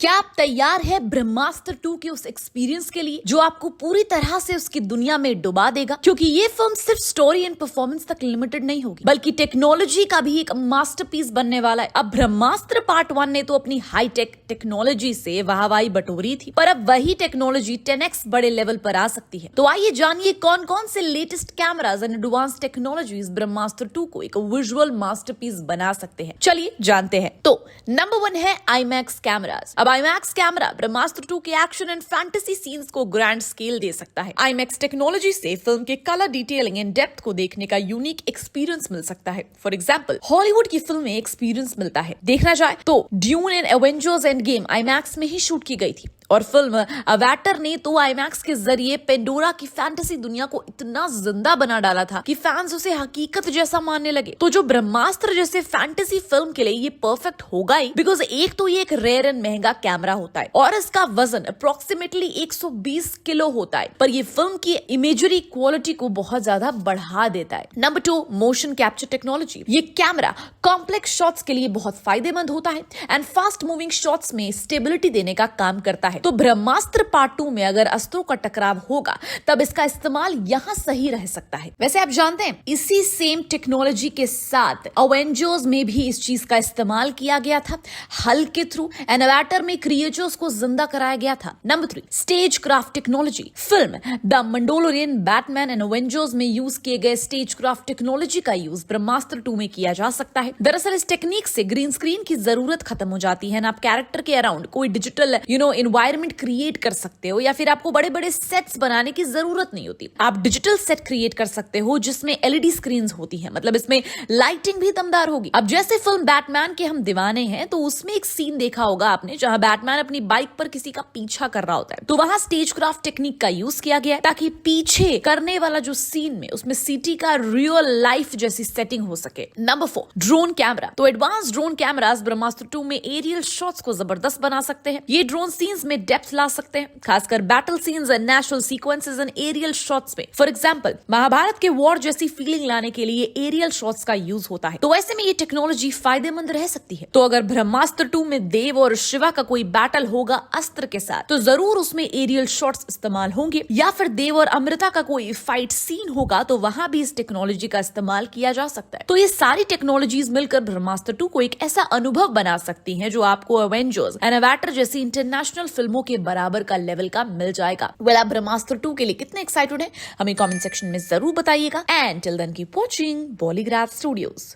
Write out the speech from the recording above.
क्या आप तैयार है ब्रह्मास्त्र 2 के उस एक्सपीरियंस के लिए जो आपको पूरी तरह से उसकी दुनिया में डुबा देगा? क्योंकि ये फिल्म सिर्फ स्टोरी एंड परफॉर्मेंस तक लिमिटेड नहीं होगी, बल्कि टेक्नोलॉजी का भी एक मास्टरपीस बनने वाला है। अब ब्रह्मास्त्र पार्ट 1 ने तो अपनी हाईटेक टेक्नोलॉजी से वाहवाही बटोरी थी, पर अब वही टेक्नोलॉजी 10x बड़े लेवल पर आ सकती है। तो आइए जानिए कौन कौन से latest cameras and advanced technologies Brahmastra 2 को एक विजुअल मास्टरपीस बना सकते हैं। चलिए जानते हैं। तो नंबर 1 है IMAX कैमराज। अब IMAX कैमरा ब्रह्मास्त्र 2 के एक्शन एंड फैंटेसी सीन्स को ग्रैंड स्केल दे सकता है। IMAX टेक्नोलॉजी से फिल्म के कलर डिटेलिंग एंड डेप्थ को देखने का यूनिक एक्सपीरियंस मिल सकता है। फॉर एग्जांपल, हॉलीवुड की फिल्म में एक्सपीरियंस मिलता है। देखना जाए तो dune and Avengers end game IMAX में ही शूट की गई थी, और फिल्म अवैटर ने तो IMAX के जरिए पेंडोरा की फैंटेसी दुनिया को इतना जिंदा बना डाला था कि फैंस उसे हकीकत जैसा मानने लगे। तो जो ब्रह्मास्त्र जैसे फैंटेसी फिल्म के लिए ये परफेक्ट होगा ही, बिकॉज एक तो ये एक रेयर एंड महंगा कैमरा होता है और इसका वजन अप्रोक्सीमेटली 120 किलो होता है, पर ये फिल्म की इमेजरी क्वालिटी को बहुत ज्यादा बढ़ा देता है। Number 2, motion capture technology. ये कैमरा कॉम्प्लेक्स शॉट्स के लिए बहुत फायदेमंद होता है एंड फास्ट मूविंग शॉट्स में स्टेबिलिटी देने का काम करता है। तो ब्रह्मास्त्र पार्ट 2 में अगर अस्त्रों का टकराव होगा तब इसका इस्तेमाल यहाँ सही रह सकता है। वैसे आप जानते हैं इसी सेम टेक्नोलॉजी के साथ अवेंजर्स में भी इस चीज का इस्तेमाल किया गया था, हल्क के थ्रू, एंड अवैटर में क्रिएचर्स को जिंदा कराया गया था। Number 3, stage craft technology. Film the Mandalorian, Batman and Avengers में यूज किए गए स्टेज क्राफ्ट टेक्नोलॉजी का यूज ब्रह्मास्त्र 2 में किया जा सकता है। दरअसल इस टेक्निक से ग्रीन स्क्रीन की जरूरत खत्म हो जाती है ना, आप कैरेक्टर के अराउंड कोई डिजिटल एनवायरमेंट क्रिएट कर सकते हो, या फिर आपको बड़े बड़े सेट्स बनाने की जरूरत नहीं होती। आप डिजिटल सेट क्रिएट कर सकते हो जिसमें LED स्क्रीन्स होती हैं, मतलब इसमें लाइटिंग भी दमदार होगी। अब जैसे फिल्म बैटमैन के हम दीवाने हैं, तो उसमें एक सीन देखा होगा आपने जहां बैटमैन अपनी बाइक पर किसी का पीछा कर रहा होता है, तो वहां स्टेज क्राफ्ट टेक्निक का यूज किया गया है ताकि पीछे करने वाला जो सीन में उसमें सिटी का रियल लाइफ जैसी सेटिंग हो सके। Number 4, drone camera. तो एडवांस ड्रोन कैमरास ब्रह्मास्त्र 2 में एरियल शॉट्स को जबरदस्त बना सकते हैं। ये ड्रोन सीन्स में डेप्थ ला सकते हैं, खासकर battle scenes and natural sequences and aerial shots में। फॉर एग्जांपल, महाभारत के वॉर जैसी फीलिंग लाने के लिए एरियल शॉट्स का यूज होता है, तो ऐसे में ये टेक्नोलॉजी फायदेमंद रह सकती है। तो अगर ब्रह्मास्त्र 2 में देव और शिवा का कोई बैटल होगा अस्त्र के साथ, तो जरूर उसमें एरियल शॉट्स इस्तेमाल होंगे, या फिर देव और अमृता का कोई फाइट सीन होगा तो वहां भी इस टेक्नोलॉजी का इस्तेमाल किया जा सकता है। तो ये सारी टेक्नोलॉजीज मिलकर ब्रह्मास्त्र 2 को एक ऐसा अनुभव बना सकती हैं जो आपको अवेंजर्स एंड अवैटर जैसी इंटरनेशनल फिल्मों के बराबर का लेवल का मिल जाएगा। वेल, आप ब्रह्मास्त्र 2 के लिए कितने एक्साइटेड हैं हमें कमेंट सेक्शन में जरूर बताइएगा। And till then keep watching Bollygraph studios.